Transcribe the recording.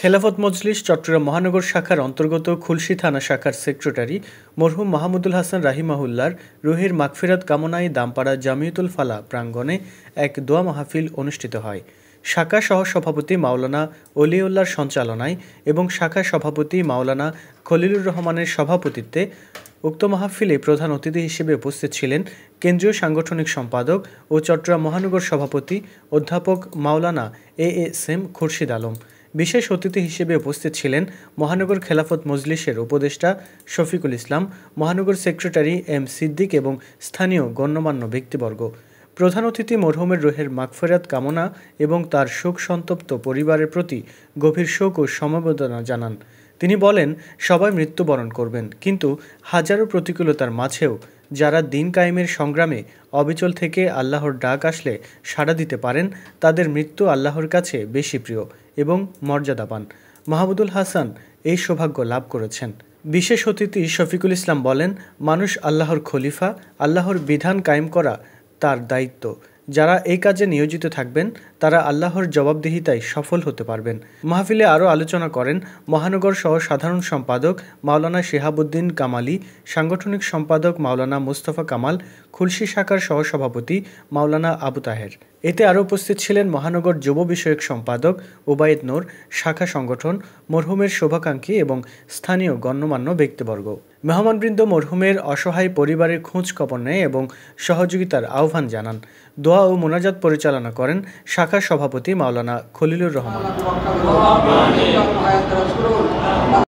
খেলাফত মজলিস চট্টগ্রাম মহানগর শাখার অন্তর্গত খুলশী থানা শাখার সেক্রেটারি মরহুম মাহমুদুল হাসান রাহিমাহুল্লার রুহের মাগফিরাত কামনায় দামপাড়া জামিয়াতুল ফালা প্রাঙ্গণে এক দোয়া মাহফিল অনুষ্ঠিত হয়। শাখা সহ-সভাপতি মাওলানা অলিউল্লাহর সঞ্চালনায় এবং শাখা সভাপতি মাওলানা খলিলুর রহমানের সভাপতিত্বে উক্ত মাহফিলে প্রধান অতিথি হিসেবে উপস্থিত ছিলেন কেন্দ্রীয় সাংগঠনিক সম্পাদক ও চট্টগ্রাম মহানগর সভাপতি অধ্যাপক মাওলানা এএসএম খুরশিদ আলম। বিশেষ অতিথি হিসেবে উপস্থিত ছিলেন মহানগর খেলাফত মজলিসের উপদেষ্টা শফিকুল ইসলাম, মহানগর সেক্রেটারি এম সিদ্দিক এবং স্থানীয় গণ্যমান্য ব্যক্তিবর্গ। প্রধান অতিথি মরহুমের রুহের মাগফিরাত কামনা এবং তার শোক সন্তপ্ত পরিবারের প্রতি গভীর শোক ও সমবেদনা জানান। তিনি বলেন, সবাই মৃত্যুবরণ করবেন, কিন্তু হাজারো প্রতিকূলতার মাঝেও যারা দিন কায়েমের সংগ্রামে অবিচল থেকে আল্লাহর ডাক আসলে সাড়া দিতে পারেন, তাদের মৃত্যু আল্লাহর কাছে বেশি প্রিয় এবং মর্যাদাবান। মাহমুদুল হাসান এই সৌভাগ্য লাভ করেছেন। বিশেষ অতিথি শফিকুল ইসলাম বলেন, মানুষ আল্লাহর খলিফা, আল্লাহর বিধান কায়েম করা তার দায়িত্ব। যারা এই কাজে নিয়োজিত থাকবেন তারা আল্লাহর জবাবদিহিতায় সফল হতে পারবেন। মাহফিলে আরও আলোচনা করেন মহানগর সহ সাধারণ সম্পাদক মাওলানা শিহাবুদ্দিন কামালি, সাংগঠনিক সম্পাদক মাওলানা মুস্তফা কামাল, খুলশী শাখার সহসভাপতি মাওলানা আবু তাহের। এতে আরও উপস্থিত ছিলেন মহানগর যুব বিষয়ক সম্পাদক ওবায়েদ নূর, শাখা সংগঠন, মরহুমের শুভাকাঙ্ক্ষী এবং স্থানীয় গণ্যমান্য ব্যক্তিবর্গ। মেহমানবৃন্দ মরহুমের অসহায় পরিবারের খোঁজ খবর নেয় এবং সহযোগিতার আহ্বান জানান। দোয়া ও মোনাজাত পরিচালনা করেন শাখা সভাপতি মাওলানা খলিলুর রহমান।